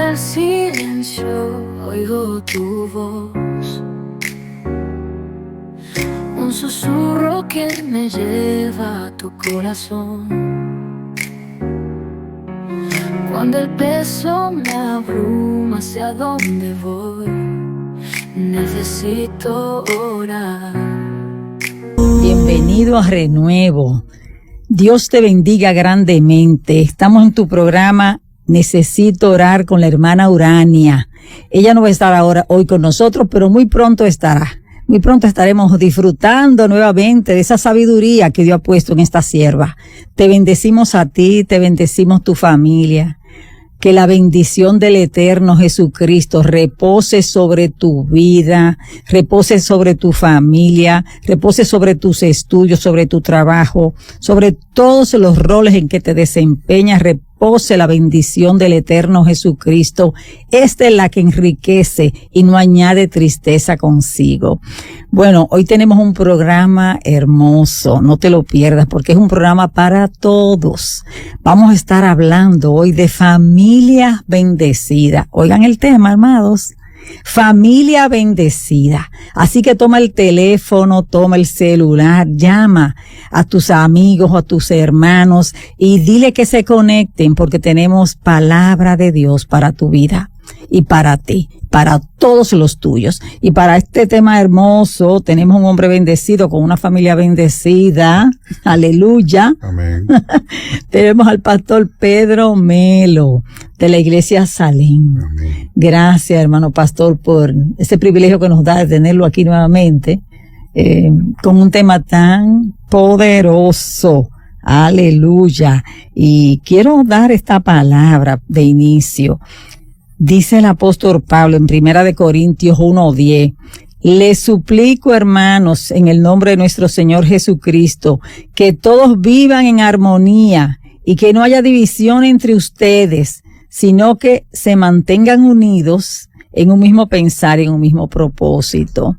el silencio oigo tu voz, un susurro que me lleva a tu corazón. Cuando el peso me abruma, hacia dónde voy, necesito orar. Bienvenido a Renuevo. Dios te bendiga grandemente. Estamos en tu programa Necesito Orar con la hermana Urania. Ella no va a estar ahora hoy con nosotros, pero muy pronto estará. Muy pronto estaremos disfrutando nuevamente de esa sabiduría que Dios ha puesto en esta sierva. Te bendecimos a ti, te bendecimos tu familia. Que la bendición del eterno Jesucristo repose sobre tu vida, repose sobre tu familia, repose sobre tus estudios, sobre tu trabajo, sobre todos los roles en que te desempeñas. Repose la bendición del eterno Jesucristo. Esta es la que enriquece y no añade tristeza consigo. Bueno, hoy tenemos un programa hermoso, no te lo pierdas porque es un programa para todos. Vamos a estar hablando hoy de familia bendecida. Oigan el tema, amados. Familia bendecida. Así que toma el teléfono, toma el celular, llama a tus amigos o a tus hermanos y dile que se conecten porque tenemos palabra de Dios para tu vida y para ti, para todos los tuyos. Y para este tema hermoso tenemos un hombre bendecido con una familia bendecida. Aleluya. Amén. Tenemos al pastor Pedro Melo de la iglesia Salem. Amén. Gracias, hermano pastor, por ese privilegio que nos da de tenerlo aquí nuevamente, con un tema tan poderoso. Aleluya. Y quiero dar esta palabra de inicio. Dice el apóstol Pablo en 1 Corintios 1:10, les suplico, hermanos, en el nombre de nuestro Señor Jesucristo, que todos vivan en armonía y que no haya división entre ustedes, sino que se mantengan unidos en un mismo pensar y en un mismo propósito.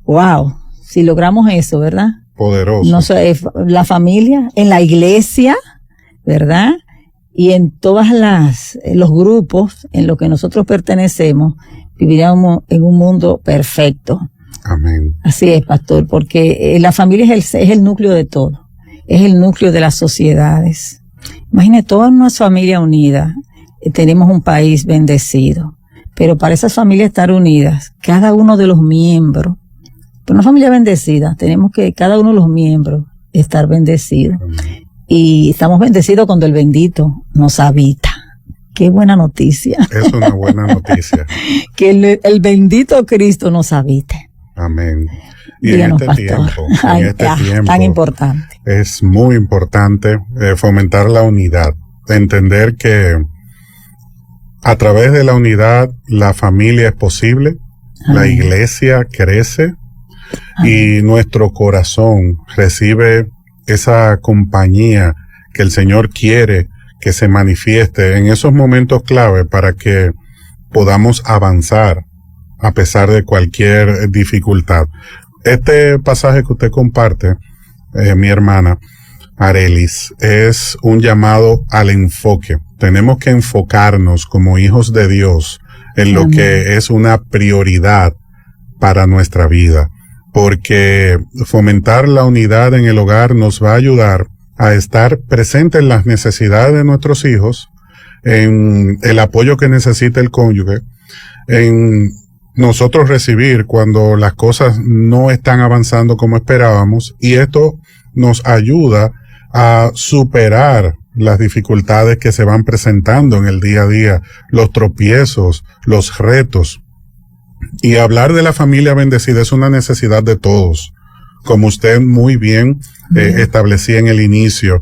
Wow, si logramos eso, ¿verdad? Poderoso. No sé, la familia, en la iglesia, ¿verdad? Y en todas los grupos en los que nosotros pertenecemos, viviríamos en un mundo perfecto. Amén. Así es, pastor, porque la familia es el núcleo de todo. Es el núcleo de las sociedades. Imagine toda una familia unida. Tenemos un país bendecido. Pero para esas familias estar unidas, cada uno de los miembros, para una familia bendecida, tenemos que cada uno de los miembros estar bendecidos. Amén. Y estamos bendecidos cuando el bendito nos habita. Qué buena noticia. Es una buena noticia. Que el bendito Cristo nos habite. Amén. Y Díganos, en este tiempo, tan importante. es muy importante fomentar la unidad. Entender que a través de la unidad la familia es posible, la iglesia crece y nuestro corazón recibe esa compañía que el Señor quiere que se manifieste en esos momentos clave para que podamos avanzar a pesar de cualquier dificultad. Este pasaje que usted comparte, mi hermana Arelis, es un llamado al enfoque. Tenemos que enfocarnos como hijos de Dios en lo que es una prioridad para nuestra vida. Porque fomentar la unidad en el hogar nos va a ayudar a estar presente en las necesidades de nuestros hijos, en el apoyo que necesita el cónyuge, en nosotros recibir cuando las cosas no están avanzando como esperábamos, y esto nos ayuda a superar las dificultades que se van presentando en el día a día, los tropiezos, los retos. Y hablar de la familia bendecida es una necesidad de todos, como usted muy bien establecía en el inicio.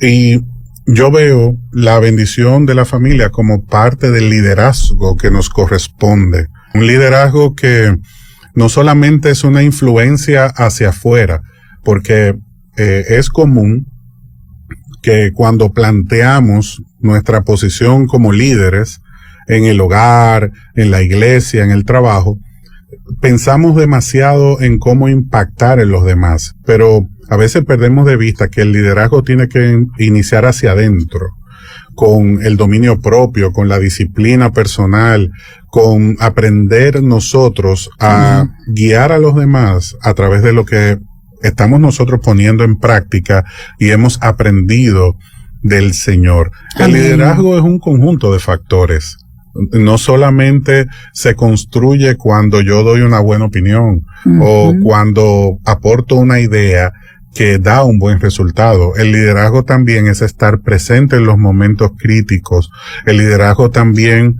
Y yo veo la bendición de la familia como parte del liderazgo que nos corresponde. Un liderazgo que no solamente es una influencia hacia afuera, porque es común que cuando planteamos nuestra posición como líderes, en el hogar, en la iglesia, en el trabajo, pensamos demasiado en cómo impactar en los demás, pero a veces perdemos de vista que el liderazgo tiene que iniciar hacia adentro, con el dominio propio, con la disciplina personal, con aprender nosotros a guiar a los demás a través de lo que estamos nosotros poniendo en práctica y hemos aprendido del Señor. El liderazgo es un conjunto de factores. No solamente se construye cuando yo doy una buena opinión o cuando aporto una idea que da un buen resultado. El liderazgo también es estar presente en los momentos críticos. El liderazgo también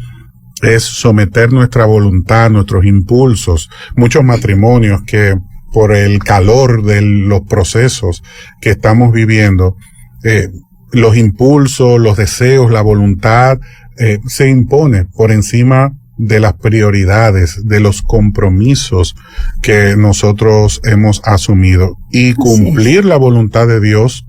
es someter nuestra voluntad, nuestros impulsos. Muchos matrimonios que por el calor de los procesos que estamos viviendo, los impulsos, los deseos, la voluntad, se impone por encima de las prioridades, de los compromisos que nosotros hemos asumido. Y cumplir la voluntad de Dios,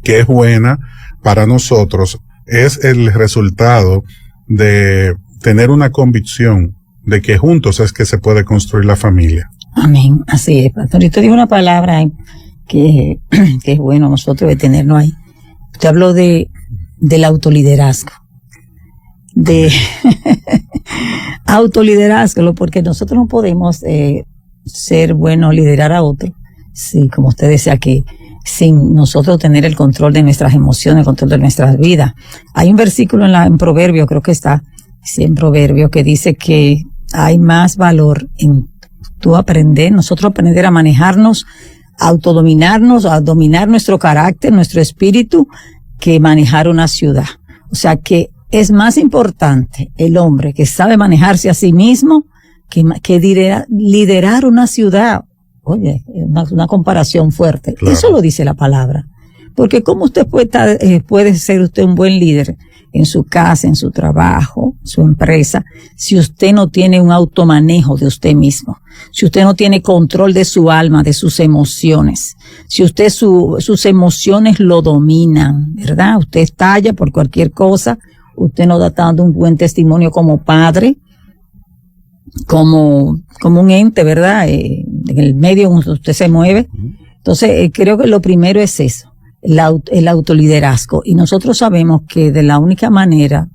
que es buena para nosotros, es el resultado de tener una convicción de que juntos es que se puede construir la familia. Amén. Así es, pastor. Usted dijo una palabra que es bueno nosotros detenernos ahí. Usted habló del autoliderazgo. De autoliderazgo, porque nosotros no podemos ser buenos, liderar a otro. Sí, como usted decía, que sin nosotros tener el control de nuestras emociones, el control de nuestras vidas. Hay un versículo en Proverbio, creo que está, sí, en Proverbio, que dice que hay más valor en nosotros aprender a manejarnos, a autodominarnos, a dominar nuestro carácter, nuestro espíritu, que manejar una ciudad. O sea que es más importante el hombre que sabe manejarse a sí mismo que liderar una ciudad. Oye, una comparación fuerte. Claro. Eso lo dice la palabra. Porque ¿cómo usted puede ser usted un buen líder en su casa, en su trabajo, su empresa, si usted no tiene un automanejo de usted mismo? Si usted no tiene control de su alma, de sus emociones. Si usted sus emociones lo dominan, ¿verdad? Usted estalla por cualquier cosa. Usted no da dando un buen testimonio como padre, como un ente, ¿verdad? En el medio donde usted se mueve. Entonces, creo que lo primero es eso, el autoliderazgo. Y nosotros sabemos que de la única manera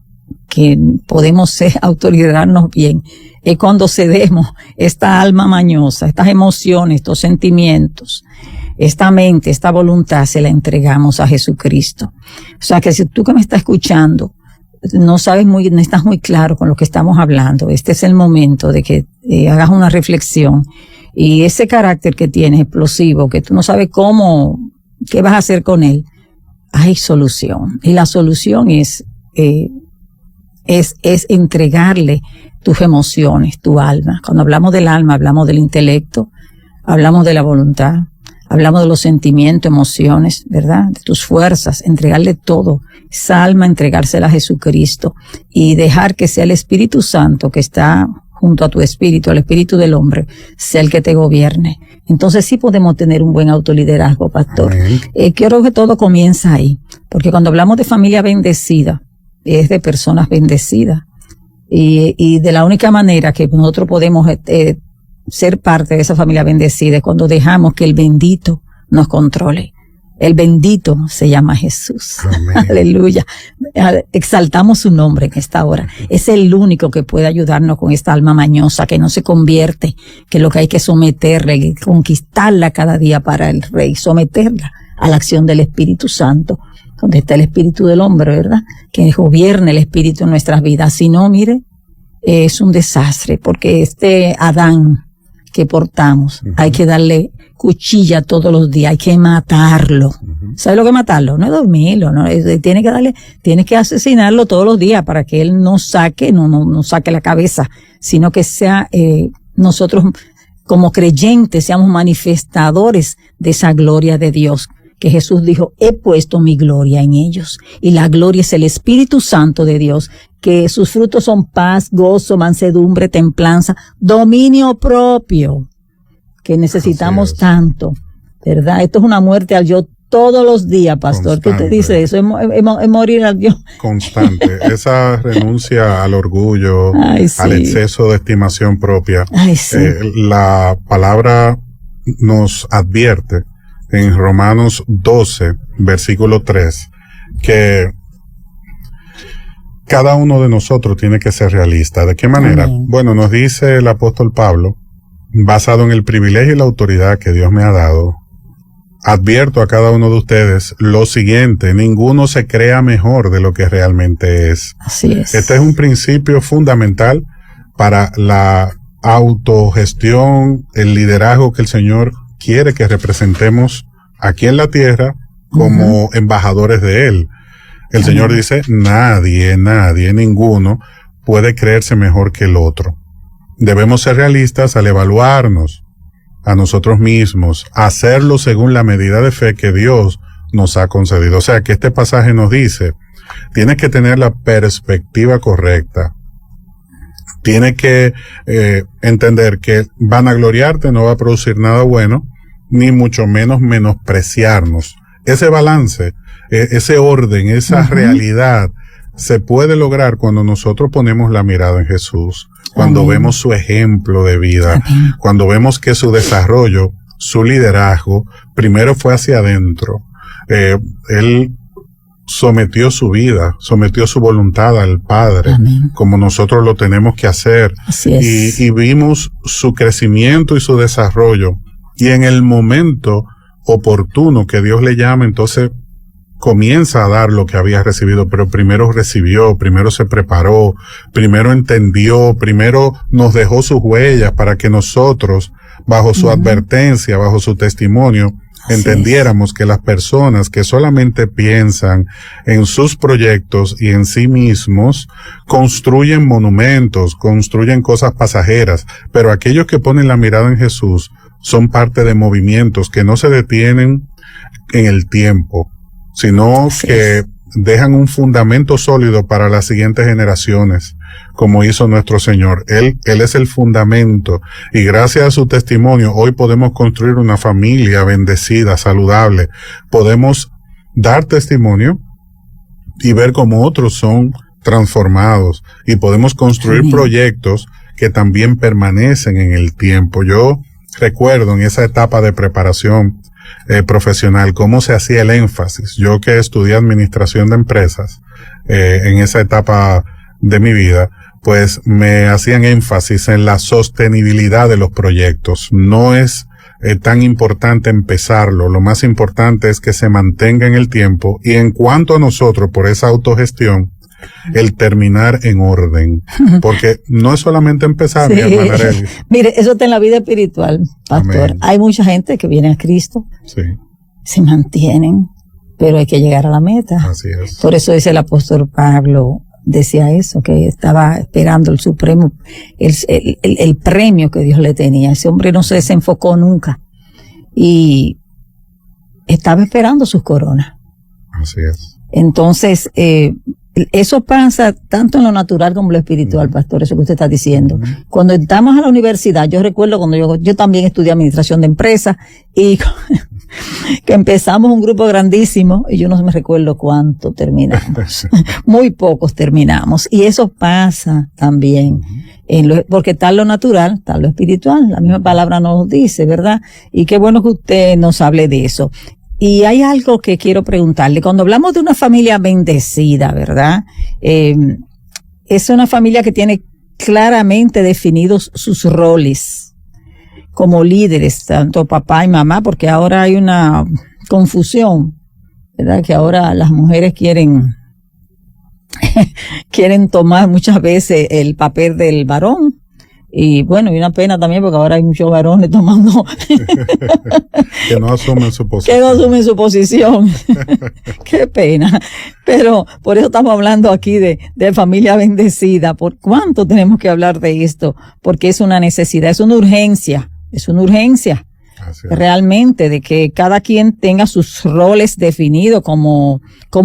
que podemos autoliderarnos bien es cuando cedemos esta alma mañosa, estas emociones, estos sentimientos, esta mente, esta voluntad, se la entregamos a Jesucristo. O sea que si tú que me estás escuchando, no estás muy claro con lo que estamos hablando, este es el momento de que hagas una reflexión. Y ese carácter que tienes explosivo, que tú no sabes qué vas a hacer con él, hay solución. Y la solución es entregarle tus emociones, tu alma. Cuando hablamos del alma, hablamos del intelecto, hablamos de la voluntad, hablamos de los sentimientos, emociones, ¿verdad? De tus fuerzas, entregarle todo. Esa alma, entregársela a Jesucristo y dejar que sea el Espíritu Santo que está junto a tu espíritu, al espíritu del hombre, sea el que te gobierne. Entonces sí podemos tener un buen autoliderazgo, pastor. Quiero que todo comienza ahí, porque cuando hablamos de familia bendecida, es de personas bendecidas. Y de la única manera que nosotros podemos ser parte de esa familia bendecida es cuando dejamos que el bendito nos controle. El bendito se llama Jesús. Amén. Aleluya. Exaltamos su nombre en esta hora. Es el único que puede ayudarnos con esta alma mañosa que no se convierte, que lo que hay que someterla y conquistarla cada día para el Rey, someterla a la acción del Espíritu Santo, donde está el Espíritu del hombre, ¿verdad? Que gobierne el Espíritu en nuestras vidas. Si no, mire, es un desastre, porque este Adán que portamos, hay que darle cuchilla todos los días, hay que matarlo. ¿Sabe lo que es matarlo? No es dormirlo, no, tienes que asesinarlo todos los días para que él no saque la cabeza, sino que sea, nosotros como creyentes seamos manifestadores de esa gloria de Dios. Que Jesús dijo, he puesto mi gloria en ellos. Y la gloria es el Espíritu Santo de Dios, que sus frutos son paz, gozo, mansedumbre, templanza, dominio propio, que necesitamos tanto, ¿verdad? Esto es una muerte al yo todos los días, pastor. Constante. ¿Qué te dice eso? Es morir al yo. Constante. Esa renuncia al orgullo, sí, al exceso de estimación propia. Sí. La palabra nos advierte en Romanos 12, versículo 3, que cada uno de nosotros tiene que ser realista. ¿De qué manera? Amén. Bueno, nos dice el apóstol Pablo, basado en el privilegio y la autoridad que Dios me ha dado, advierto a cada uno de ustedes lo siguiente: ninguno se crea mejor de lo que realmente es. Así es. Este es un principio fundamental para la autogestión, el liderazgo que el Señor quiere que representemos aquí en la tierra como embajadores de Él. El Señor dice, nadie, ninguno puede creerse mejor que el otro. Debemos ser realistas al evaluarnos a nosotros mismos, hacerlo según la medida de fe que Dios nos ha concedido. O sea, que este pasaje nos dice, tienes que tener la perspectiva correcta. Tienes que entender que vanagloriarte no va a producir nada bueno, ni mucho menos menospreciarnos. Ese balance, ese orden, esa realidad se puede lograr cuando nosotros ponemos la mirada en Jesús, cuando vemos su ejemplo de vida, cuando vemos que su desarrollo, su liderazgo, primero fue hacia adentro. Él sometió su vida, sometió su voluntad al Padre, como nosotros lo tenemos que hacer. Así es. Y vimos su crecimiento y su desarrollo. Y en el momento oportuno que Dios le llama, entonces comienza a dar lo que había recibido, pero primero recibió, primero se preparó, primero entendió, primero nos dejó sus huellas para que nosotros, bajo su advertencia, bajo su testimonio, entendiéramos que las personas que solamente piensan en sus proyectos y en sí mismos construyen monumentos, construyen cosas pasajeras, pero aquellos que ponen la mirada en Jesús son parte de movimientos que no se detienen en el tiempo, sino que dejan un fundamento sólido para las siguientes generaciones, como hizo nuestro Señor. Él es el fundamento, y gracias a su testimonio hoy podemos construir una familia bendecida, saludable. Podemos dar testimonio y ver cómo otros son transformados, y podemos construir proyectos que también permanecen en el tiempo. Yo recuerdo en esa etapa de preparación profesional cómo se hacía el énfasis. Yo que estudié administración de empresas, en esa etapa de mi vida, pues me hacían énfasis en la sostenibilidad de los proyectos. No es tan importante empezarlo, lo más importante es que se mantenga en el tiempo, y en cuanto a nosotros, por esa autogestión, el terminar en orden, porque no es solamente empezar, mi hermana Arely. Mire, eso está en la vida espiritual, pastor. Amén. Hay mucha gente que viene a Cristo, Sí, se mantienen, pero hay que llegar a la meta. así es. Por eso dice el apóstol Pablo, decía eso, que estaba esperando el supremo, el premio que Dios le tenía. Ese hombre no se desenfocó nunca y estaba esperando sus coronas. Así es. Entonces, eso pasa tanto en lo natural como en lo espiritual, pastor, eso que usted está diciendo. Cuando estamos a la universidad, yo recuerdo cuando yo también estudié administración de empresas, y que empezamos un grupo grandísimo, y yo no me recuerdo cuánto terminamos. Muy pocos terminamos. Y eso pasa también, porque está lo natural, está lo espiritual. La misma palabra nos dice, ¿verdad? Y qué bueno que usted nos hable de eso. Y hay algo que quiero preguntarle. Cuando hablamos de una familia bendecida, ¿verdad? Es una familia que tiene claramente definidos sus roles como líderes, tanto papá y mamá, porque ahora hay una confusión, ¿verdad? Que ahora las mujeres quieren tomar muchas veces el papel del varón. Y bueno, y una pena también porque ahora hay muchos varones tomando Que no asumen su posición. que no asumen su posición. Qué pena. Pero por eso estamos hablando aquí de familia bendecida. ¿Por cuánto tenemos que hablar de esto? Porque es una necesidad, es una urgencia. Así es. Realmente, de que cada quien tenga sus roles definidos como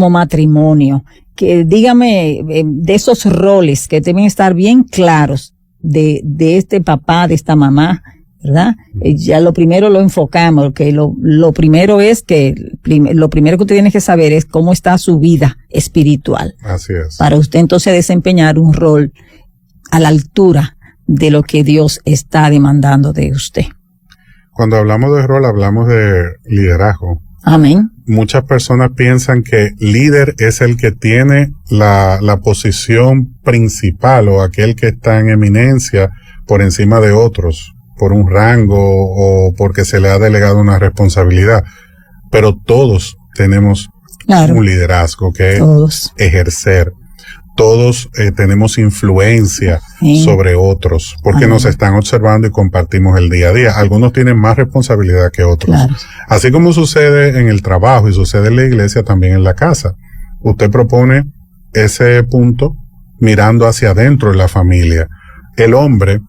matrimonio. Que dígame de esos roles que deben estar bien claros de este papá, de esta mamá, ¿verdad? Ya lo primero lo enfocamos, que lo primero es que lo primero que usted tiene que saber es cómo está su vida espiritual. Así es. Para usted entonces desempeñar un rol a la altura de lo que Dios está demandando de usted. Cuando hablamos de rol, hablamos de liderazgo. Amén. Muchas personas piensan que líder es el que tiene la posición principal o aquel que está en eminencia por encima de otros, por un rango o porque se le ha delegado una responsabilidad. Pero todos tenemos un liderazgo que es ejercer. Todos tenemos influencia sobre otros porque nos están observando y compartimos el día a día. Algunos tienen más responsabilidad que otros. Claro. Así como sucede en el trabajo y sucede en la iglesia, también en la casa. Usted propone ese punto mirando hacia adentro de la familia. El hombre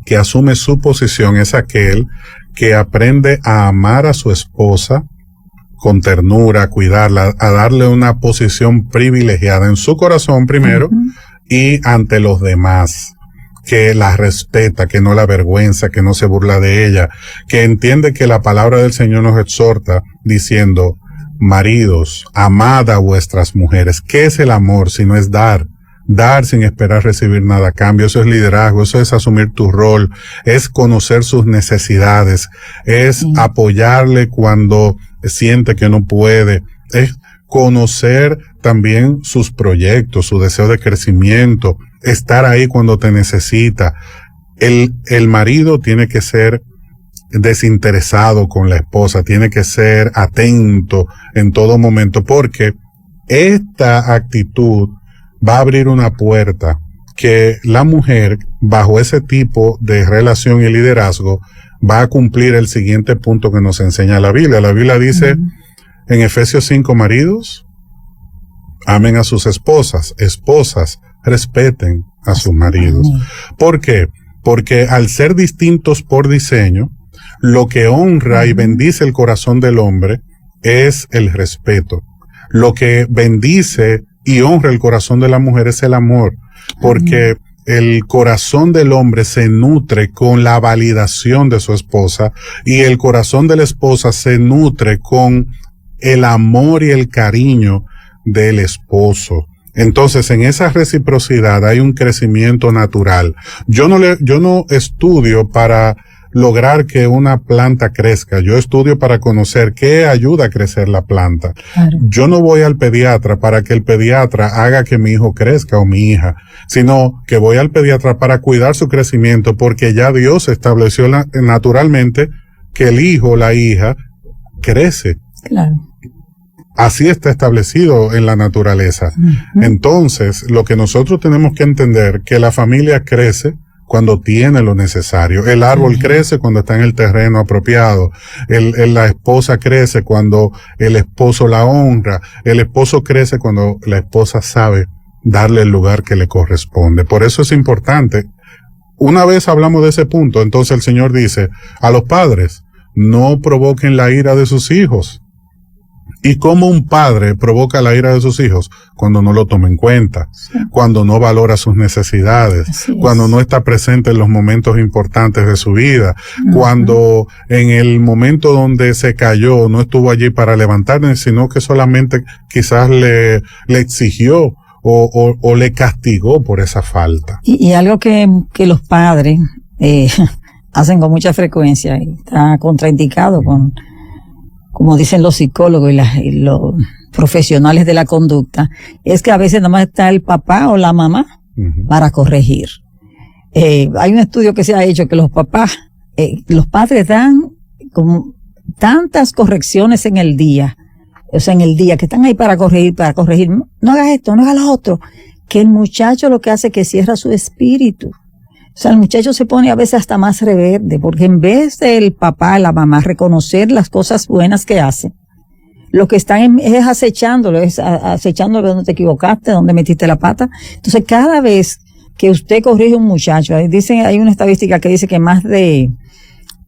que asume su posición es aquel que aprende a amar a su esposa con ternura, a cuidarla, a darle una posición privilegiada en su corazón primero y ante los demás, que la respeta, que no la avergüenza, que no se burla de ella, que entiende que la palabra del Señor nos exhorta diciendo, maridos, amad a vuestras mujeres. ¿Qué es el amor si no es dar? Dar sin esperar recibir nada a cambio. Eso es liderazgo, eso es asumir tu rol, es conocer sus necesidades, es apoyarle cuando siente que no puede, es conocer también sus proyectos, su deseo de crecimiento, estar ahí cuando te necesita. El marido tiene que ser desinteresado con la esposa, tiene que ser atento en todo momento, porque esta actitud va a abrir una puerta que la mujer, bajo ese tipo de relación y liderazgo, va a cumplir el siguiente punto que nos enseña la Biblia. La Biblia dice en Efesios 5, maridos, amen a sus esposas. Esposas, respeten a sus maridos. ¿Por qué? Porque al ser distintos por diseño, lo que honra y bendice el corazón del hombre es el respeto. Lo que bendice y honra el corazón de la mujer es el amor, porque el corazón del hombre se nutre con la validación de su esposa y el corazón de la esposa se nutre con el amor y el cariño del esposo. Entonces, en esa reciprocidad hay un crecimiento natural. Yo no estudio para lograr que una planta crezca. Yo estudio para conocer qué ayuda a crecer la planta. Claro. Yo no voy al pediatra para que el pediatra haga que mi hijo crezca o mi hija, sino que voy al pediatra para cuidar su crecimiento, porque ya Dios estableció naturalmente que el hijo o la hija crece. Claro. Así está establecido en la naturaleza. Entonces, lo que nosotros tenemos que entender, que la familia crece cuando tiene lo necesario. El árbol crece cuando está en el terreno apropiado. La esposa crece cuando el esposo la honra. El esposo crece cuando la esposa sabe darle el lugar que le corresponde. Por eso es importante. Una vez hablamos de ese punto, entonces el Señor dice, a los padres, no provoquen la ira de sus hijos. ¿Y cómo un padre provoca la ira de sus hijos? Cuando no lo toma en cuenta, cuando no valora sus necesidades, cuando no está presente en los momentos importantes de su vida, cuando en el momento donde se cayó no estuvo allí para levantarle, sino que solamente quizás le exigió o le castigó por esa falta. Y algo que los padres hacen con mucha frecuencia y está contraindicado con, como dicen los psicólogos y los profesionales de la conducta, es que a veces nada más está el papá o la mamá para corregir. Hay un estudio que se ha hecho que los padres dan como tantas correcciones en el día, que están ahí para corregir, no hagas esto, no hagas lo otro, que el muchacho lo que hace es que cierra su espíritu. O sea, el muchacho se pone a veces hasta más rebelde, porque en vez del papá, la mamá, reconocer las cosas buenas que hace, lo que están es acechándolo donde te equivocaste, donde metiste la pata. Entonces, cada vez que usted corrige a un muchacho, hay una estadística que dice que más de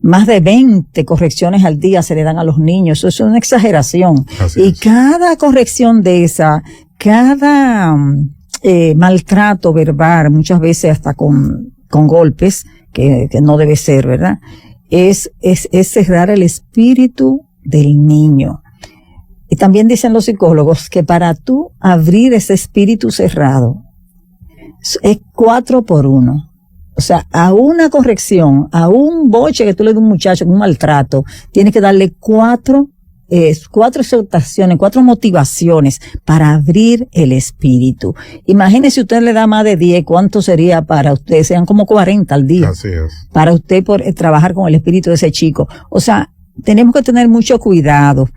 20 correcciones al día se le dan a los niños. Eso es una exageración. Y cada corrección de esa, cada maltrato verbal, muchas veces hasta con golpes, que no debe ser, ¿verdad? Es cerrar el espíritu del niño. Y también dicen los psicólogos que para tú abrir ese espíritu cerrado, es 4 por 1. O sea, a una corrección, a un boche que tú le das a un muchacho, un maltrato, tienes que darle 4 4 exhortaciones, 4 motivaciones para abrir el espíritu. Imagínese, usted le da más de 10, ¿cuánto sería para usted? Sean como 40 al día. Así es. Para usted trabajar con el espíritu de ese chico. O sea, tenemos que tener mucho cuidado,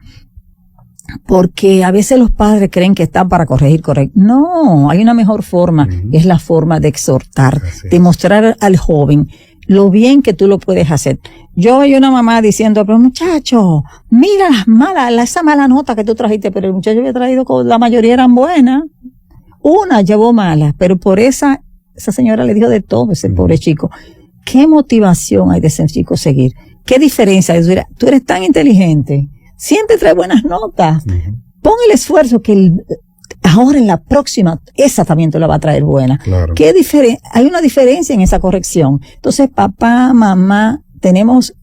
porque a veces los padres creen que están para corregir. No, hay una mejor forma, es la forma de exhortar, de mostrar al joven lo bien que tú lo puedes hacer. Yo oí una mamá diciendo, pero muchacho, mira esa mala nota que tú trajiste, pero el muchacho había traído, la mayoría eran buenas. Una llevó mala, pero por esa señora le dijo de todo, ese pobre chico. ¿Qué motivación hay de ese chico seguir? ¿Qué diferencia hay? Tú eres tan inteligente, siempre trae buenas notas. Pon el esfuerzo que ahora en la próxima, esa también te la va a traer buena. Claro. Hay una diferencia en esa corrección. Entonces, papá, mamá, tenemos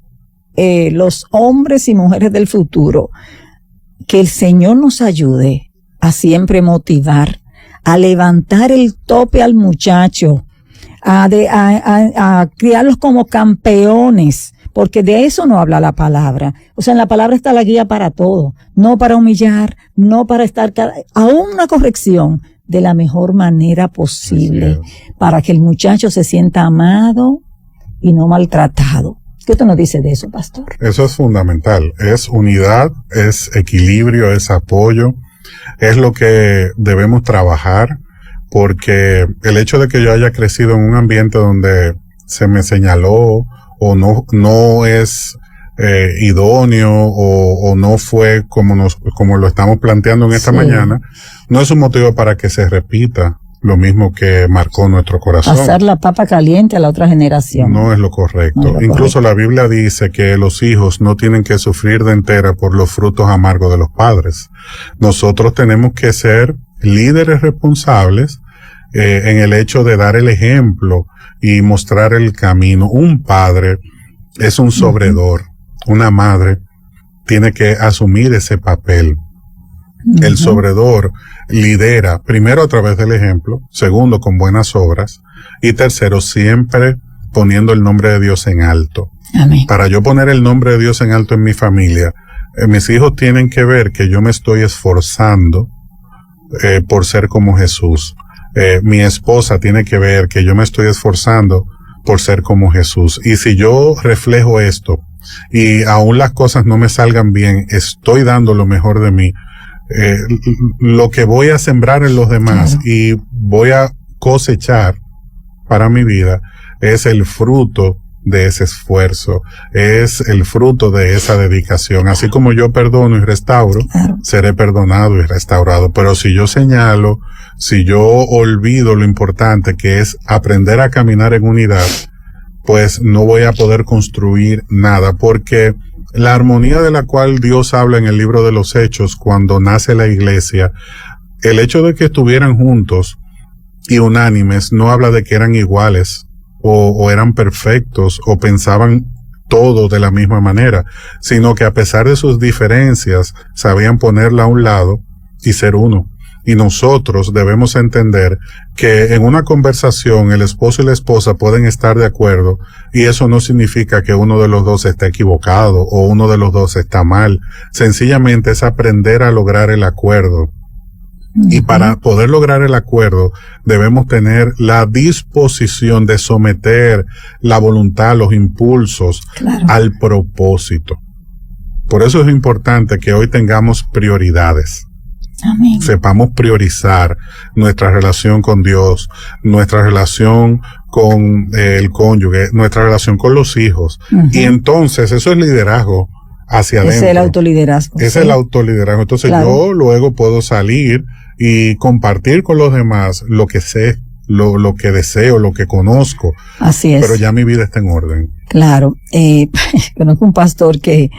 los hombres y mujeres del futuro. Que el Señor nos ayude a siempre motivar, a levantar el tope al muchacho, a criarlos como campeones, porque de eso no habla la palabra. O sea, en la palabra está la guía para todo, no para humillar, no para estar, aún una corrección de la mejor manera posible, para que el muchacho se sienta amado y no maltratado. ¿Qué usted nos dice de eso, pastor? Eso es fundamental, es unidad, es equilibrio, es apoyo, es lo que debemos trabajar, porque el hecho de que yo haya crecido en un ambiente donde se me señaló o no es idóneo o no fue como lo estamos planteando en esta mañana, no es un motivo para que se repita lo mismo que marcó nuestro corazón. Hacer la papa caliente a la otra generación. No es lo correcto. Incluso la Biblia dice que los hijos no tienen que sufrir de entera por los frutos amargos de los padres. Nosotros tenemos que ser líderes responsables en el hecho de dar el ejemplo y mostrar el camino. Un padre es un sobredor. Una madre tiene que asumir ese papel. El sobredor lidera, primero a través del ejemplo, segundo con buenas obras y tercero siempre poniendo el nombre de Dios en alto. Amén. Para yo poner el nombre de Dios en alto en mi familia, mis hijos tienen que ver que yo me estoy esforzando por ser como Jesús. Mi esposa tiene que ver que yo me estoy esforzando por ser como Jesús. Y si yo reflejo esto y aún las cosas no me salgan bien, estoy dando lo mejor de mí, lo que voy a sembrar en los demás y voy a cosechar para mi vida es el fruto de ese esfuerzo, es el fruto de esa dedicación. Así como yo perdono y restauro, seré perdonado y restaurado. Pero si yo señalo, si yo olvido lo importante que es aprender a caminar en unidad, pues no voy a poder construir nada, porque la armonía de la cual Dios habla en el libro de los Hechos cuando nace la iglesia, el hecho de que estuvieran juntos y unánimes no habla de que eran iguales o eran perfectos o pensaban todo de la misma manera, sino que a pesar de sus diferencias sabían ponerla a un lado y ser uno. Y nosotros debemos entender que en una conversación el esposo y la esposa pueden estar de acuerdo y eso no significa que uno de los dos está equivocado o uno de los dos está mal. Sencillamente es aprender a lograr el acuerdo. Y para poder lograr el acuerdo debemos tener la disposición de someter la voluntad, los impulsos al propósito. Por eso es importante que hoy tengamos prioridades. Amén. Sepamos priorizar nuestra relación con Dios, nuestra relación con el cónyuge, nuestra relación con los hijos. Y entonces eso es liderazgo hacia adentro. Es el autoliderazgo. Es el autoliderazgo. Entonces yo luego puedo salir y compartir con los demás lo que sé, lo que deseo, lo que conozco. Así es. Pero ya mi vida está en orden. Claro. Conozco un pastor que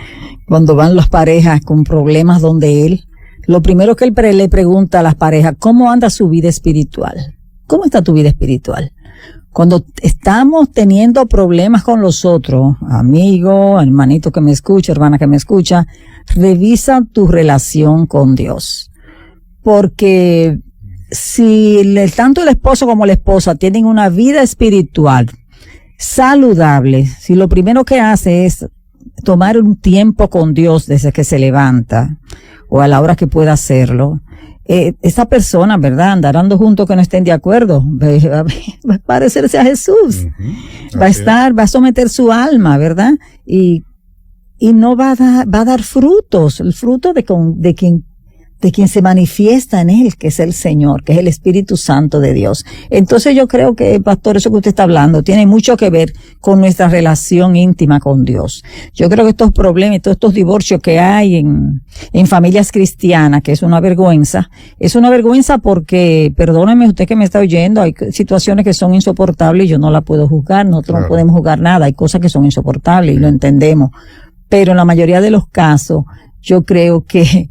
cuando van las parejas con problemas donde él, lo primero que él le pregunta a las parejas, ¿cómo anda su vida espiritual? ¿Cómo está tu vida espiritual? Cuando estamos teniendo problemas con los otros, amigo, hermanito que me escucha, hermana que me escucha, revisa tu relación con Dios. Porque si tanto el esposo como la esposa tienen una vida espiritual saludable, si lo primero que hace es tomar un tiempo con Dios desde que se levanta o a la hora que pueda hacerlo, esa persona, ¿verdad? Andar andando juntos que no estén de acuerdo, va a parecerse a Jesús. Ujú. Va a someter su alma, ¿verdad? Y no va a dar frutos, el fruto de quien se manifiesta en él, que es el Señor, que es el Espíritu Santo de Dios. Entonces yo creo que, pastor, eso que usted está hablando tiene mucho que ver con nuestra relación íntima con Dios. Yo creo que estos problemas, todos estos divorcios que hay en familias cristianas, que es una vergüenza porque, perdóneme usted que me está oyendo, hay situaciones que son insoportables y yo no la puedo juzgar, nosotros no podemos juzgar nada, hay cosas que son insoportables y lo entendemos. Pero en la mayoría de los casos, yo creo que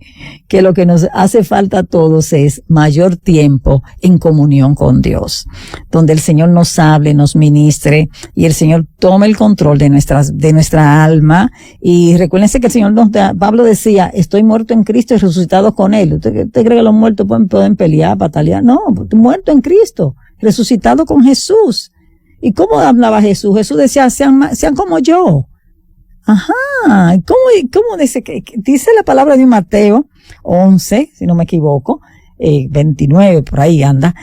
lo que nos hace falta a todos es mayor tiempo en comunión con Dios, donde el Señor nos hable, nos ministre y el Señor tome el control de nuestra alma. Y recuérdense que el Señor Pablo decía, estoy muerto en Cristo y resucitado con Él. ¿Usted cree que los muertos pueden pelear, patalear? No, muerto en Cristo, resucitado con Jesús. ¿Y cómo hablaba Jesús? Jesús decía, sean como yo. Ajá, ¿cómo dice que dice la palabra de Mateo 11, si no me equivoco, 29, por ahí anda,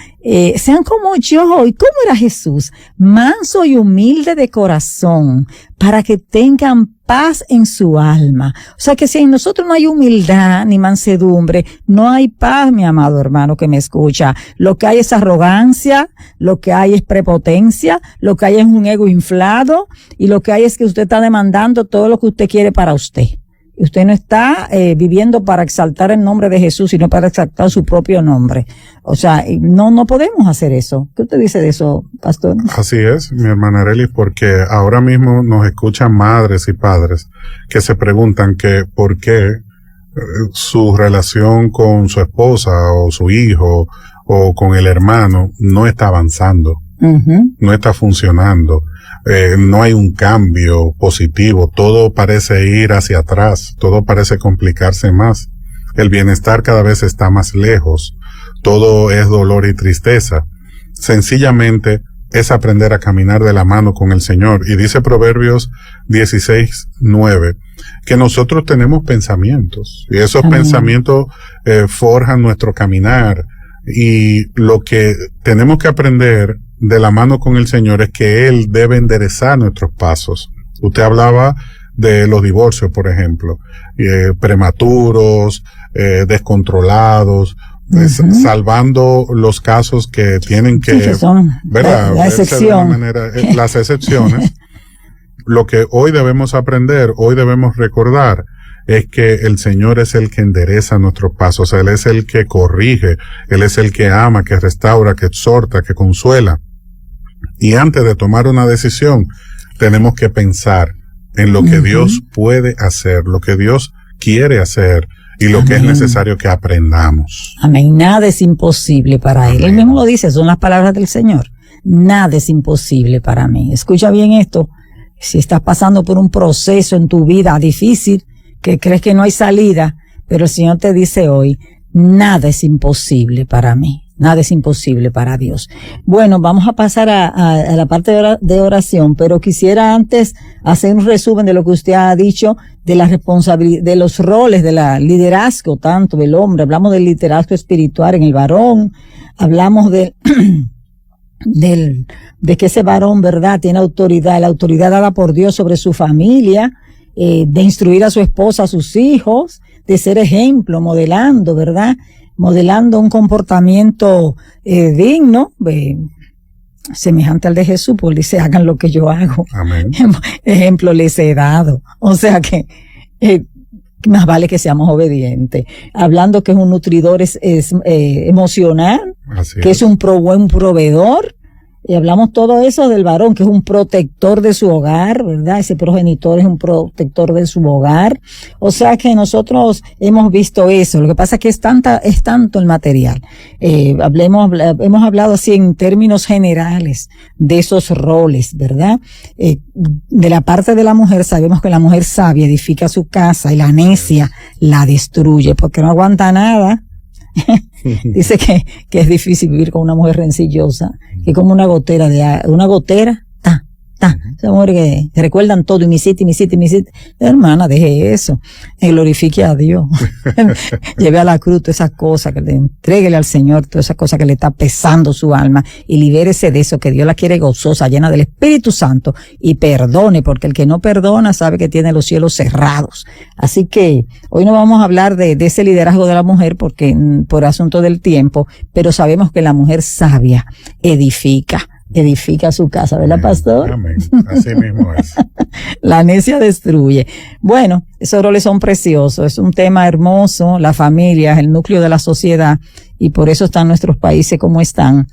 sean como yo? ¿Y cómo era Jesús? Manso y humilde de corazón, para que tengan paz en su alma. O sea que si en nosotros no hay humildad ni mansedumbre, no hay paz, mi amado hermano que me escucha. Lo que hay es arrogancia, lo que hay es prepotencia, lo que hay es un ego inflado, y lo que hay es que usted está demandando todo lo que usted quiere para usted. Usted no está viviendo para exaltar el nombre de Jesús, sino para exaltar su propio nombre. O sea, no podemos hacer eso. ¿Qué usted dice de eso, pastor? Así es, mi hermana Arely, porque ahora mismo nos escuchan madres y padres que se preguntan que por qué su relación con su esposa o su hijo o con el hermano no está avanzando, no está funcionando. No hay un cambio positivo, todo parece ir hacia atrás, todo parece complicarse más, el bienestar cada vez está más lejos, todo es dolor y tristeza. Sencillamente es aprender a caminar de la mano con el Señor. Y dice Proverbios 16:9 que nosotros tenemos pensamientos y esos pensamientos forjan nuestro caminar, y lo que tenemos que aprender de la mano con el Señor es que Él debe enderezar nuestros pasos. Usted hablaba de los divorcios, por ejemplo, prematuros, descontrolados, salvando los casos que tienen que, que son ¿verdad? La excepción. Las excepciones. Lo que hoy debemos aprender, hoy debemos recordar, es que el Señor es el que endereza nuestros pasos, Él es el que corrige, Él es el que ama, que restaura, que exhorta, que consuela. Y antes de tomar una decisión, tenemos que pensar en lo que Dios puede hacer, lo que Dios quiere hacer y lo que es necesario que aprendamos. Amén. Nada es imposible para Él. Él mismo lo dice, son las palabras del Señor. Nada es imposible para mí. Escucha bien esto. Si estás pasando por un proceso en tu vida difícil, que crees que no hay salida, pero el Señor te dice hoy, nada es imposible para mí. Nada es imposible para Dios. Bueno, vamos a pasar a la parte de oración, pero quisiera antes hacer un resumen de lo que usted ha dicho de la responsabilidad, de los roles, de la liderazgo tanto del hombre. Hablamos del liderazgo espiritual en el varón, hablamos de que ese varón, ¿verdad?, tiene autoridad, la autoridad dada por Dios sobre su familia, de instruir a su esposa, a sus hijos, de ser ejemplo, modelando, ¿verdad?, modelando un comportamiento digno, semejante al de Jesús, pues dice, hagan lo que yo hago. Amén. Ejemplo les he dado. O sea que más vale que seamos obedientes. Hablando que es un nutridor emocional, que es un buen proveedor. Y hablamos todo eso del varón, que es un protector de su hogar, ¿verdad? Ese progenitor es un protector de su hogar. O sea que nosotros hemos visto eso. Lo que pasa es que es tanto el material. Hemos hablado así en términos generales de esos roles, ¿verdad? De la parte de la mujer, sabemos que la mujer sabia edifica su casa y la necia la destruye porque no aguanta nada. Dice que es difícil vivir con una mujer rencillosa, que como una gotera, está. Esas mujeres que recuerdan todo y me hiciste. Hermana, deje eso. Glorifique a Dios. Lleve a la cruz todas esas cosas, que le entréguele al Señor todas esas cosas que le está pesando su alma y libérese de eso, que Dios la quiere gozosa, llena del Espíritu Santo, y perdone, porque el que no perdona sabe que tiene los cielos cerrados. Así que hoy no vamos a hablar de ese liderazgo de la mujer porque por asunto del tiempo, pero sabemos que la mujer sabia edifica su casa, ¿verdad, pastor? Amén. Así mismo es. La necia destruye. Bueno, esos roles son preciosos, es un tema hermoso, la familia es el núcleo de la sociedad y por eso están nuestros países como están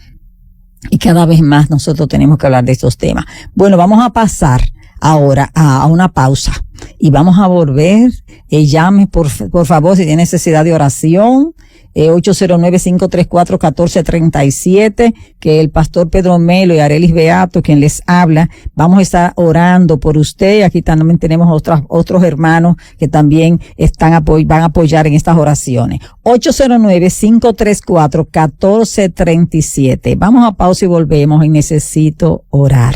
y cada vez más nosotros tenemos que hablar de estos temas. Bueno, vamos a pasar ahora a una pausa y vamos a volver. Llame por favor si tiene necesidad de oración. 809-534-1437, que el pastor Pedro Melo y Arelis Beato, quien les habla, vamos a estar orando por usted. Aquí también tenemos otros hermanos que también van a apoyar en estas oraciones. 809-534-1437. Vamos a pausa y volvemos en Necesito Orar.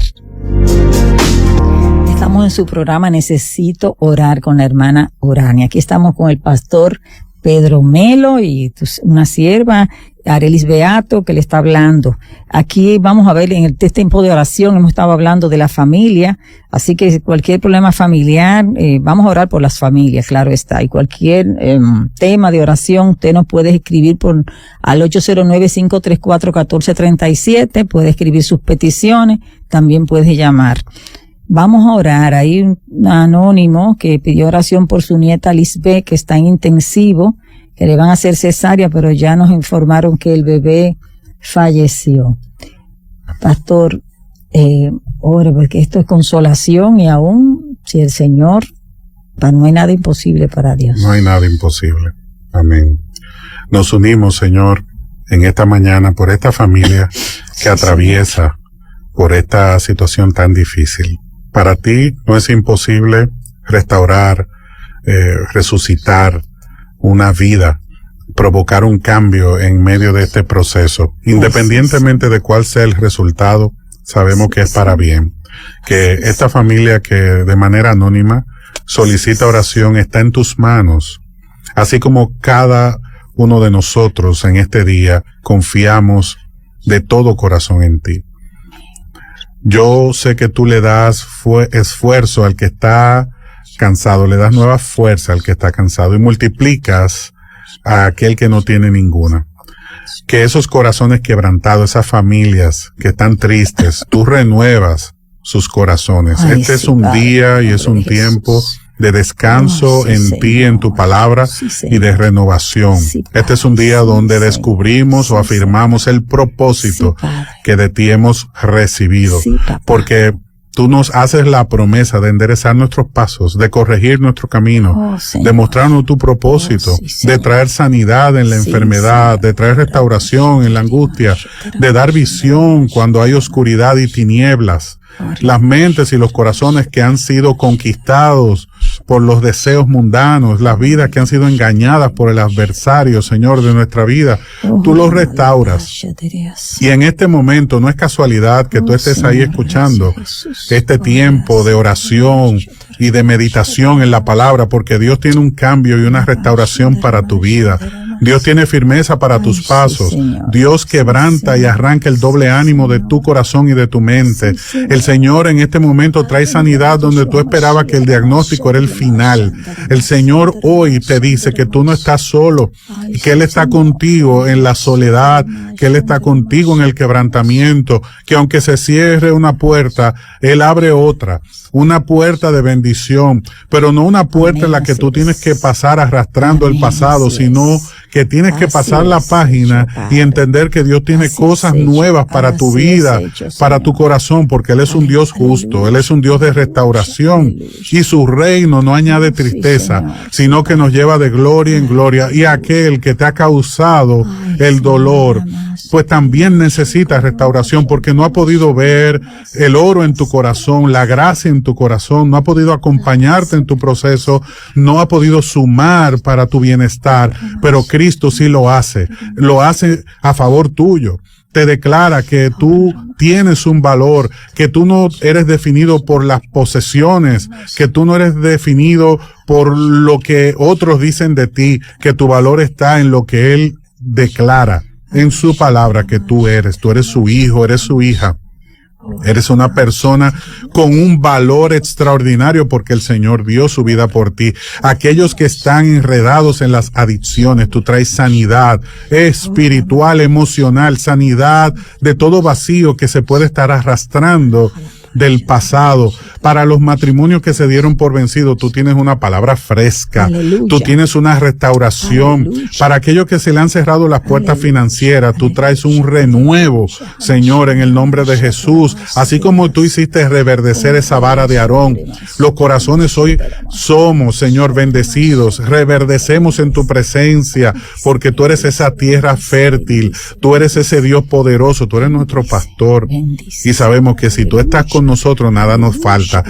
Estamos en su programa Necesito Orar con la hermana Urania. Aquí estamos con el pastor Pedro Melo y una sierva, Arelis Beato, que le está hablando. Aquí vamos a ver en este tiempo de oración, hemos estado hablando de la familia, así que cualquier problema familiar, vamos a orar por las familias, claro está, y cualquier tema de oración, usted nos puede escribir al 809-534-1437, puede escribir sus peticiones, también puede llamar. Vamos a orar. Hay un anónimo que pidió oración por su nieta Lisbeth, que está en intensivo, que le van a hacer cesárea, pero ya nos informaron que el bebé falleció. Pastor, ore, porque esto es consolación y aún si el Señor, no hay nada imposible para Dios. No hay nada imposible. Amén. Nos unimos, Señor, en esta mañana por esta familia que atraviesa por esta situación tan difícil. Para ti no es imposible restaurar, resucitar una vida, provocar un cambio en medio de este proceso. Independientemente de cuál sea el resultado, sabemos que es para bien. Que esta familia que de manera anónima solicita oración está en tus manos. Así como cada uno de nosotros en este día confiamos de todo corazón en ti. Yo sé que tú le das esfuerzo al que está cansado, le das nueva fuerza al que está cansado y multiplicas a aquel que no tiene ninguna. Que esos corazones quebrantados, esas familias que están tristes, tú renuevas sus corazones. Este es un día y es un tiempo de descanso en ti, en tu palabra y de renovación. Este es un día donde descubrimos o afirmamos el propósito que de ti hemos recibido. Porque tú nos haces la promesa de enderezar nuestros pasos, de corregir nuestro camino, de mostrarnos tu propósito, de traer sanidad en la enfermedad, de traer restauración en la angustia, de dar visión cuando hay oscuridad y tinieblas. Las mentes y los corazones que han sido conquistados por los deseos mundanos, las vidas que han sido engañadas por el adversario, Señor, de nuestra vida, tú los restauras. Y en este momento no es casualidad que tú estés ahí escuchando este tiempo de oración y de meditación en la palabra, porque Dios tiene un cambio y una restauración para tu vida. Dios tiene firmeza para tus pasos. Dios quebranta y arranca el doble ánimo de tu corazón y de tu mente. El Señor en este momento trae sanidad donde tú esperabas que el diagnóstico era el final. El Señor hoy te dice que tú no estás solo, que Él está contigo en la soledad, que Él está contigo en el quebrantamiento, que aunque se cierre una puerta, Él abre otra. Una puerta de bendición, pero no una puerta en la que tú tienes que pasar arrastrando el pasado, sino que tienes que pasar la página y entender que Dios tiene cosas nuevas para tu vida, para tu corazón, porque Él es un Dios justo, Él es un Dios de restauración y su reino no añade tristeza, sino que nos lleva de gloria en gloria. Y aquel que te ha causado el dolor, pues también necesita restauración, porque no ha podido ver el oro en tu corazón, la gracia en tu corazón, no ha podido acompañarte en tu proceso, no ha podido sumar para tu bienestar, pero Cristo sí lo hace a favor tuyo. te declara que tú tienes un valor, que tú no eres definido por las posesiones, que tú no eres definido por lo que otros dicen de ti, que tu valor está en lo que Él declara en su palabra que tú eres su hijo, eres su hija. Eres una persona con un valor extraordinario porque el Señor dio su vida por ti. Aquellos que están enredados en las adicciones, tú traes sanidad espiritual, emocional, sanidad de todo vacío que se puede estar arrastrando del pasado. Para los matrimonios que se dieron por vencidos, tú tienes una palabra fresca. Aleluya. Tú tienes una restauración. Aleluya. Para aquellos que se le han cerrado las puertas financieras, tú traes un renuevo, Señor, en el nombre de Jesús. Así como tú hiciste reverdecer esa vara de Aarón, los corazones hoy somos, Señor, bendecidos. Reverdecemos en tu presencia, porque tú eres esa tierra fértil. Tú eres ese Dios poderoso. Tú eres nuestro pastor. Y sabemos que si tú estás con nosotros, nada nos falta.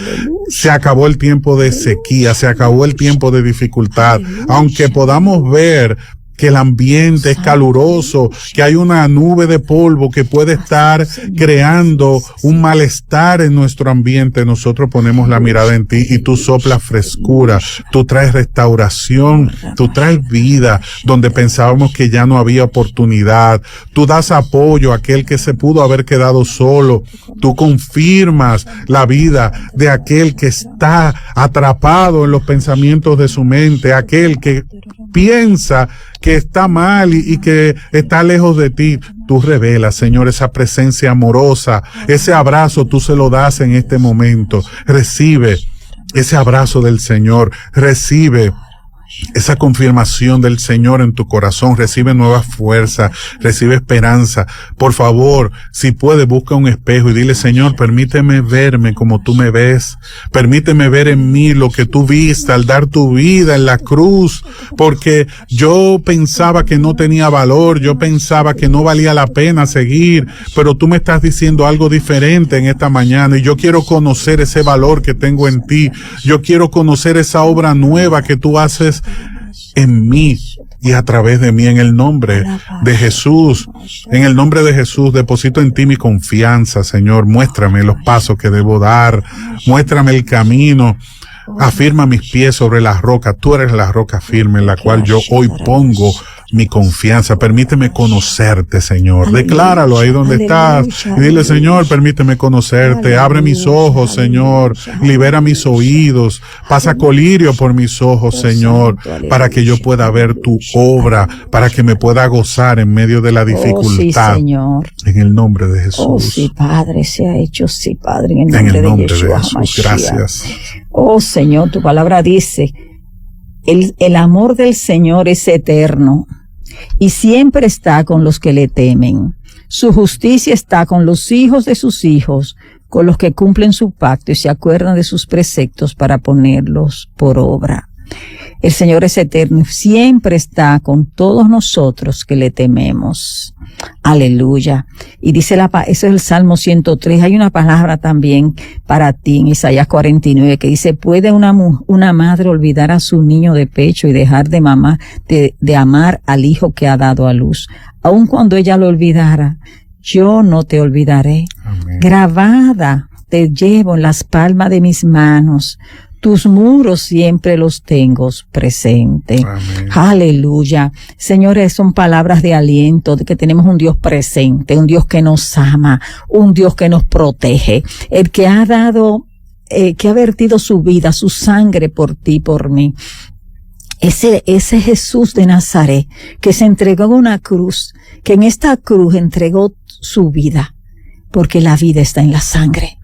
Se acabó el tiempo de sequía, se acabó el tiempo de dificultad. Aunque podamos ver que el ambiente es caluroso, que hay una nube de polvo que puede estar creando un malestar en nuestro ambiente, nosotros ponemos la mirada en ti y tú soplas frescura, tú traes restauración, tú traes vida donde pensábamos que ya no había oportunidad, tú das apoyo a aquel que se pudo haber quedado solo, tú confirmas la vida de aquel que está atrapado en los pensamientos de su mente, aquel que piensa que está mal y que está lejos de ti. Tú revelas, Señor, esa presencia amorosa, ese abrazo tú se lo das en este momento. Recibe ese abrazo del Señor, recibe esa confirmación del Señor en tu corazón, recibe nueva fuerza, recibe esperanza. Por favor, si puedes, busca un espejo y dile: Señor, permíteme verme como tú me ves, permíteme ver en mí lo que tú viste al dar tu vida en la cruz, porque yo pensaba que no tenía valor, yo pensaba que no valía la pena seguir, pero tú me estás diciendo algo diferente en esta mañana y yo quiero conocer ese valor que tengo en ti, yo quiero conocer esa obra nueva que tú haces en mí y a través de mí, en el nombre de Jesús. En el nombre de Jesús deposito en ti mi confianza, Señor. Muéstrame los pasos que debo dar, muéstrame el camino, afirma mis pies sobre la roca. Tú eres la roca firme en la cual yo hoy pongo mi confianza. Permíteme conocerte, Señor. Aleluya. Decláralo ahí donde estás y dile: Señor, permíteme conocerte. Aleluya. Abre mis ojos, Señor. Libera mis oídos. Pasa colirio por mis ojos, Señor, para que yo pueda ver tu obra, para que me pueda gozar en medio de la dificultad. Sí, Señor. En el nombre de Jesús. Oh, sí, Padre, se ha hecho, sí, Padre, en el nombre de Jesús. Gracias. Oh, Señor, tu palabra dice: el amor del Señor es eterno y siempre está con los que le temen. Su justicia está con los hijos de sus hijos, con los que cumplen su pacto y se acuerdan de sus preceptos para ponerlos por obra. El Señor es eterno, siempre está con todos nosotros que le tememos. Aleluya. Y dice eso es el Salmo 103. Hay una palabra también para ti en Isaías 49 que dice: ¿puede una madre olvidar a su niño de pecho y dejar de amar al hijo que ha dado a luz? Aun cuando ella lo olvidara, yo no te olvidaré. Amén. Grabada te llevo en las palmas de mis manos. Tus muros siempre los tengo presente. Amén. Aleluya. Señores, son palabras de aliento, de que tenemos un Dios presente, un Dios que nos ama, un Dios que nos protege, el que ha dado, que ha vertido su vida, su sangre por ti, por mí. Ese Jesús de Nazaret, que se entregó en una cruz, que en esta cruz entregó su vida, porque la vida está en la sangre.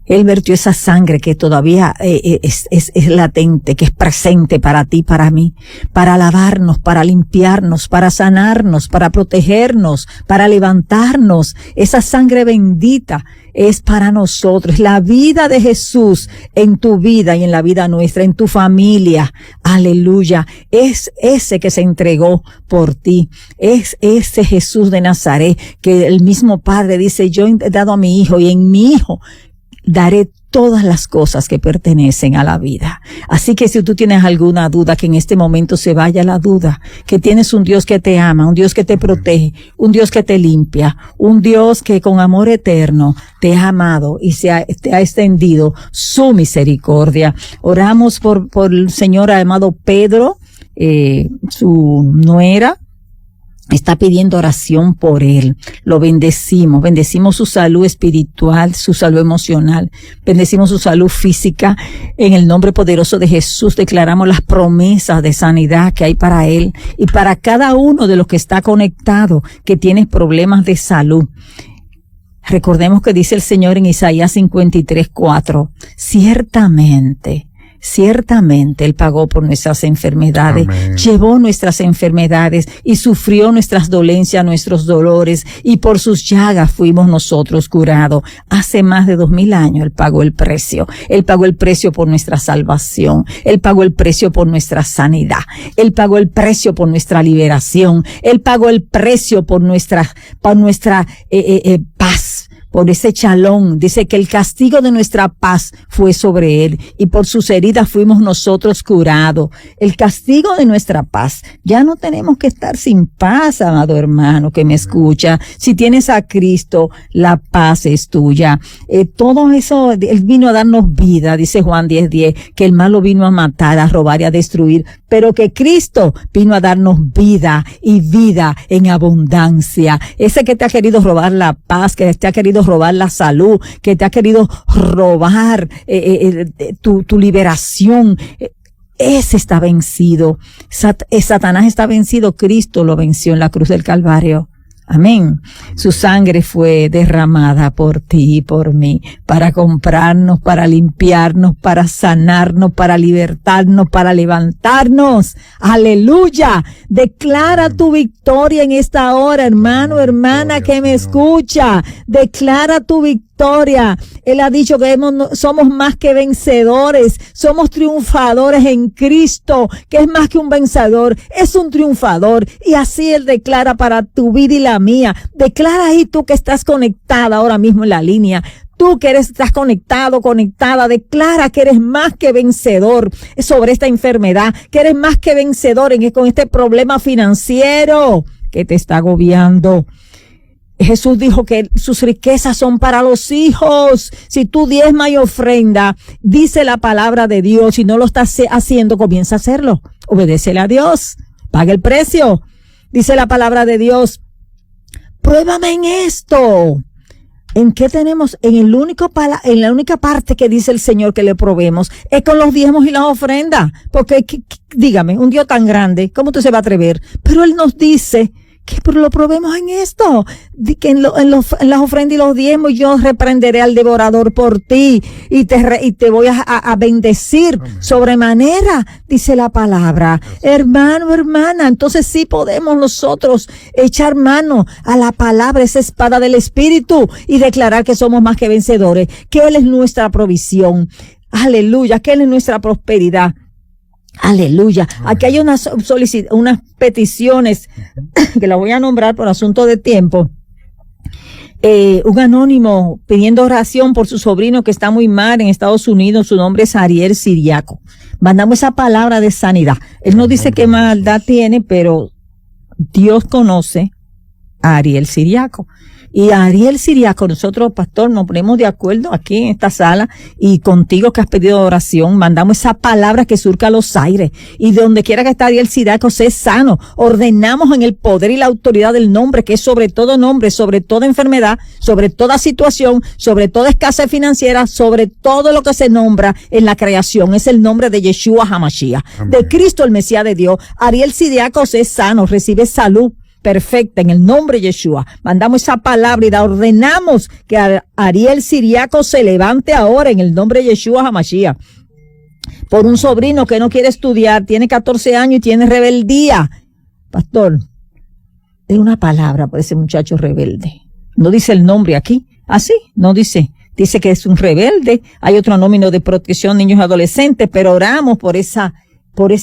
Él vertió esa sangre que todavía es latente, que es presente para ti, para mí, para lavarnos, para limpiarnos, para sanarnos, para protegernos, para levantarnos. Esa sangre bendita es para nosotros. La vida de Jesús en tu vida y en la vida nuestra, en tu familia. Aleluya. Es ese que se entregó por ti. Es ese Jesús de Nazaret que el mismo Padre dice: yo he dado a mi hijo y en mi hijo daré todas las cosas que pertenecen a la vida. Así que si tú tienes alguna duda, que en este momento se vaya la duda, que tienes un Dios que te ama, un Dios que te protege, un Dios que te limpia, un Dios que con amor eterno te ha amado y te ha extendido su misericordia. Oramos por el Señor amado Pedro, su nuera. Está pidiendo oración por él. Lo bendecimos su salud espiritual, su salud emocional, bendecimos su salud física. En el nombre poderoso de Jesús declaramos las promesas de sanidad que hay para él y para cada uno de los que está conectado, que tiene problemas de salud. Recordemos que dice el Señor en Isaías 53:4, ciertamente Él pagó por nuestras enfermedades, Amén. Llevó nuestras enfermedades y sufrió nuestras dolencias, nuestros dolores, y por sus llagas fuimos nosotros curados. Hace más de 2000 años Él pagó el precio. Él pagó el precio por nuestra salvación. Él pagó el precio por nuestra sanidad. Él pagó el precio por nuestra liberación. Él pagó el precio por nuestra paz. Por ese chalón, dice que el castigo de nuestra paz fue sobre él y por sus heridas fuimos nosotros curados. El castigo de nuestra paz. Ya no tenemos que estar sin paz, amado hermano que me escucha. Si tienes a Cristo, la paz es tuya. Todo eso, Él vino a darnos vida, dice Juan 10:10, que el malo vino a matar, a robar y a destruir, pero que Cristo vino a darnos vida y vida en abundancia. Ese que te ha querido robar la paz, que te ha querido robar la salud, que te ha querido robar tu liberación, ese está vencido. Satanás está vencido, Cristo lo venció en la cruz del Calvario. Amén. Su sangre fue derramada por ti y por mí, para comprarnos, para limpiarnos, para sanarnos, para libertarnos, para levantarnos. Aleluya. Declara tu victoria en esta hora, hermano, hermana que me escucha. Declara tu victoria. Él ha dicho que somos más que vencedores, somos triunfadores en Cristo, que es más que un vencedor, es un triunfador. Y así Él declara para tu vida y la mía. Declara ahí tú que estás conectada ahora mismo en la línea. Tú que estás conectada, declara que eres más que vencedor sobre esta enfermedad, que eres más que vencedor con este problema financiero que te está agobiando. Jesús dijo que sus riquezas son para los hijos. Si tú diezmas y ofrenda, dice la palabra de Dios, si no lo estás haciendo, comienza a hacerlo. Obedécele a Dios. Paga el precio. Dice la palabra de Dios, pruébame en esto. ¿En qué tenemos? En la única parte que dice el Señor que le probemos es con los diezmos y las ofrendas. Porque, dígame, un Dios tan grande, ¿cómo usted se va a atrever? Pero Él nos dice que lo probemos en esto, que en las ofrendas y los diezmos yo reprenderé al devorador por ti y te voy a bendecir sobremanera, dice la palabra. Hermano, hermana, entonces sí podemos nosotros echar mano a la palabra, esa espada del Espíritu, y declarar que somos más que vencedores, que Él es nuestra provisión. Aleluya, que Él es nuestra prosperidad. Aleluya. Aquí hay unas peticiones que las voy a nombrar por asunto de tiempo. Un anónimo pidiendo oración por su sobrino que está muy mal en Estados Unidos. Su nombre es Ariel Siriaco. Mandamos esa palabra de sanidad. Él no dice qué maldad tiene, pero Dios conoce a Ariel Siriaco. Y a Ariel Siriaco, nosotros, pastor, nos ponemos de acuerdo aquí en esta sala y contigo que has pedido oración, mandamos esa palabra que surca los aires. Y de donde quiera que está Ariel Siriaco, sé sano. Ordenamos en el poder y la autoridad del nombre, que es sobre todo nombre, sobre toda enfermedad, sobre toda situación, sobre toda escasez financiera, sobre todo lo que se nombra en la creación. Es el nombre de Yeshua HaMashiach, de Cristo el Mesías de Dios. Ariel Siriaco es sano, recibe salud perfecta en el nombre de Yeshua. Mandamos esa palabra y la ordenamos que Ariel Siriaco se levante ahora en el nombre de Yeshua HaMashiach. Por un sobrino que no quiere estudiar, tiene 14 años y tiene rebeldía. Pastor, es una palabra por ese muchacho rebelde. No dice el nombre aquí. ¿Ah, sí? No dice. Dice que es un rebelde. Hay otro nómino de protección, niños y adolescentes, pero oramos por esa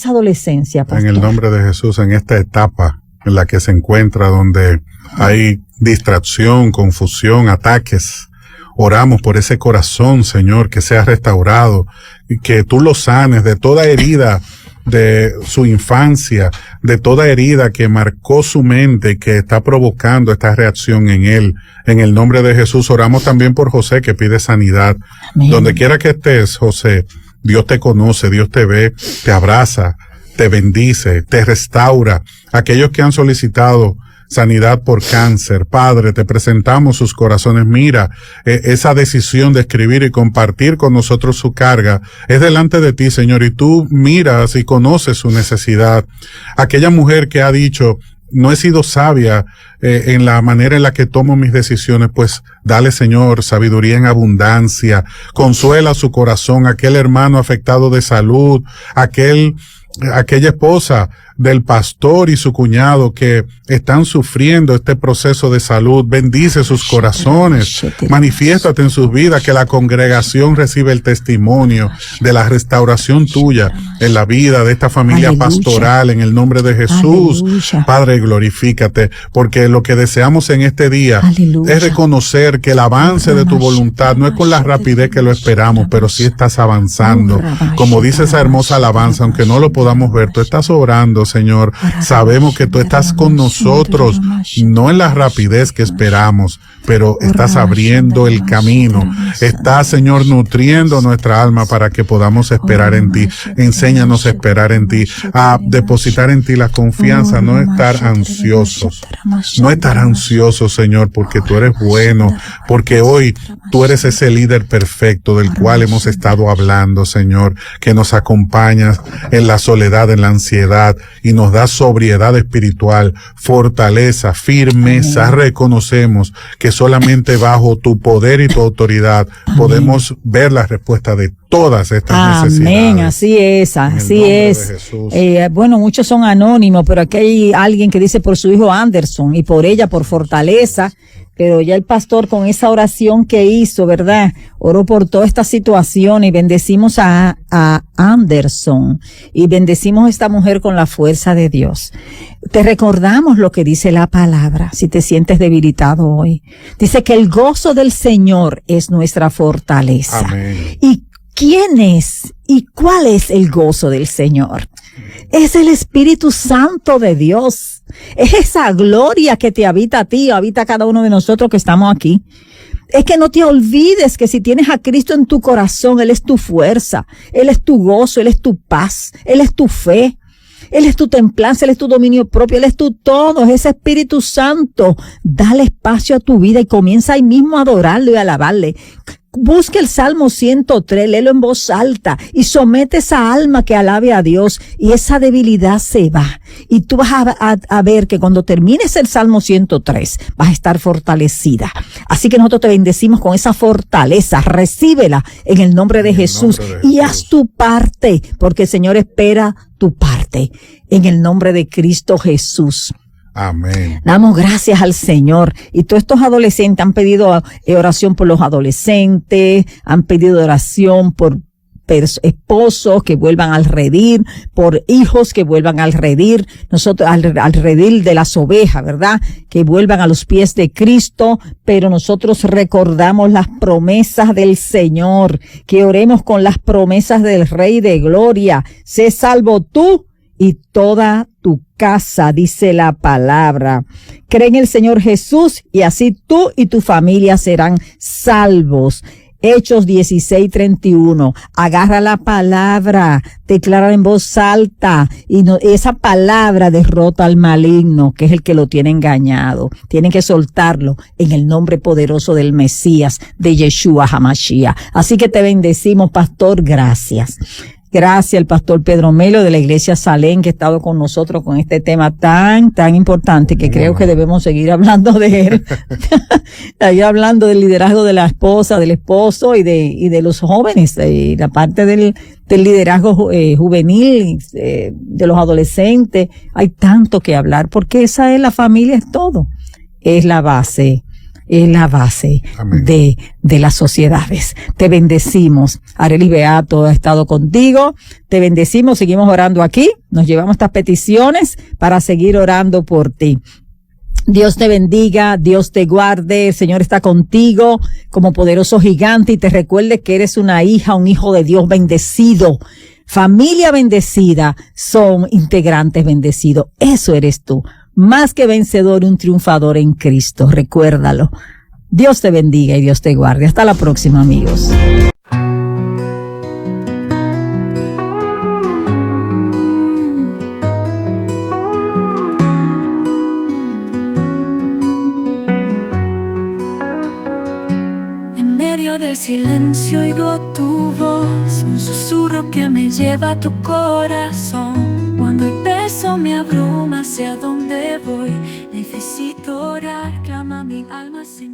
adolescencia, pastor. En el nombre de Jesús, en esta etapa en la que se encuentra, donde hay distracción, confusión, ataques, Oramos por ese corazón, Señor, que sea restaurado, y que tú lo sanes de toda herida de su infancia, de toda herida que marcó su mente y que está provocando esta reacción en él. En el nombre de Jesús oramos también por José, que pide sanidad. Amén. Donde quiera que estés, José, Dios te conoce, Dios te ve, te abraza, te bendice, te restaura. Aquellos que han solicitado sanidad por cáncer, Padre, te presentamos sus corazones. Mira, esa decisión de escribir y compartir con nosotros su carga es delante de ti, Señor, y tú miras y conoces su necesidad. Aquella mujer que ha dicho, no he sido sabia en la manera en la que tomo mis decisiones, pues dale, Señor, sabiduría en abundancia, consuela su corazón. Aquel hermano afectado de salud, aquella esposa del pastor y su cuñado que están sufriendo este proceso de salud, bendice sus corazones, manifiéstate en sus vidas, que la congregación reciba el testimonio de la restauración tuya en la vida de esta familia pastoral, en el nombre de Jesús. Padre, glorifícate, porque lo que deseamos en este día es reconocer que el avance de tu voluntad no es con la rapidez que lo esperamos, pero sí estás avanzando. Como dice esa hermosa alabanza, aunque no lo podamos ver, tú estás obrando, Señor. Sabemos que tú estás con nosotros, no en la rapidez que esperamos, pero estás abriendo el camino. Estás, Señor, nutriendo nuestra alma para que podamos esperar en ti. Enséñanos a esperar en ti, a depositar en ti la confianza, no estar ansiosos. No estar ansiosos, Señor, porque tú eres bueno, porque hoy tú eres ese líder perfecto del cual hemos estado hablando, Señor, que nos acompañas en la soledad, en la ansiedad, y nos da sobriedad espiritual, fortaleza, firmeza. Reconocemos que solamente bajo tu poder y tu autoridad podemos ver la respuesta de todas estas necesidades. Amén, así es, así es. Bueno, muchos son anónimos, pero aquí hay alguien que dice por su hijo Anderson y por ella, por fortaleza. Pero ya el pastor con esa oración que hizo, ¿verdad? Oró por toda esta situación y bendecimos a Anderson y bendecimos a esta mujer con la fuerza de Dios. Te recordamos lo que dice la palabra, si te sientes debilitado hoy. Dice que el gozo del Señor es nuestra fortaleza. Amén. ¿Y quién es y cuál es el gozo del Señor? Es el Espíritu Santo de Dios. Es esa gloria que te habita a ti, habita a cada uno de nosotros que estamos aquí. Es que no te olvides que si tienes a Cristo en tu corazón, Él es tu fuerza, Él es tu gozo, Él es tu paz, Él es tu fe, Él es tu templanza, Él es tu dominio propio, Él es tu todo, es ese Espíritu Santo. Dale espacio a tu vida y comienza ahí mismo a adorarlo y a alabarle. Busca el Salmo 103, léelo en voz alta y somete esa alma que alabe a Dios y esa debilidad se va. Y tú vas a ver que cuando termines el Salmo 103 vas a estar fortalecida. Así que nosotros te bendecimos con esa fortaleza, recíbela en el nombre de Jesús y haz tu parte, porque el Señor espera tu parte en el nombre de Cristo Jesús. Amén. Damos gracias al Señor. Y todos estos adolescentes han pedido oración por los adolescentes, han pedido oración por esposos que vuelvan al redil, por hijos que vuelvan al redil, nosotros al redil de las ovejas, ¿verdad? Que vuelvan a los pies de Cristo, pero nosotros recordamos las promesas del Señor, que oremos con las promesas del Rey de Gloria. Sé salvo tú y toda tu casa, dice la palabra. Cree en el Señor Jesús y así tú y tu familia serán salvos. Hechos 16:31. Agarra la palabra, declara en voz alta y esa palabra derrota al maligno, que es el que lo tiene engañado. Tienen que soltarlo en el nombre poderoso del Mesías, de Yeshua HaMashiach. Así que te bendecimos, pastor. Gracias. Gracias al pastor Pedro Melo de la Iglesia Salem, que ha estado con nosotros con este tema tan importante que creo que debemos seguir hablando de él. Ahí hablando del liderazgo de la esposa, del esposo y de los jóvenes, y la parte del liderazgo juvenil, de los adolescentes. Hay tanto que hablar porque esa es la familia, es todo. Es la base. Es la base de las sociedades. Te bendecimos. Arelis Beato ha estado contigo. Te bendecimos. Seguimos orando aquí. Nos llevamos estas peticiones para seguir orando por ti. Dios te bendiga, Dios te guarde, el Señor está contigo como poderoso gigante y te recuerde que eres una hija, un hijo de Dios bendecido. Familia bendecida son integrantes bendecidos. Eso eres tú. Más que vencedor, un triunfador en Cristo. Recuérdalo. Dios te bendiga y Dios te guarde. Hasta la próxima, amigos. En medio del silencio oigo tu voz, un susurro que me lleva a tu corazón. Cuando el peso me abruma, sé a dónde voy. Necesito orar, clama mi alma, Señor.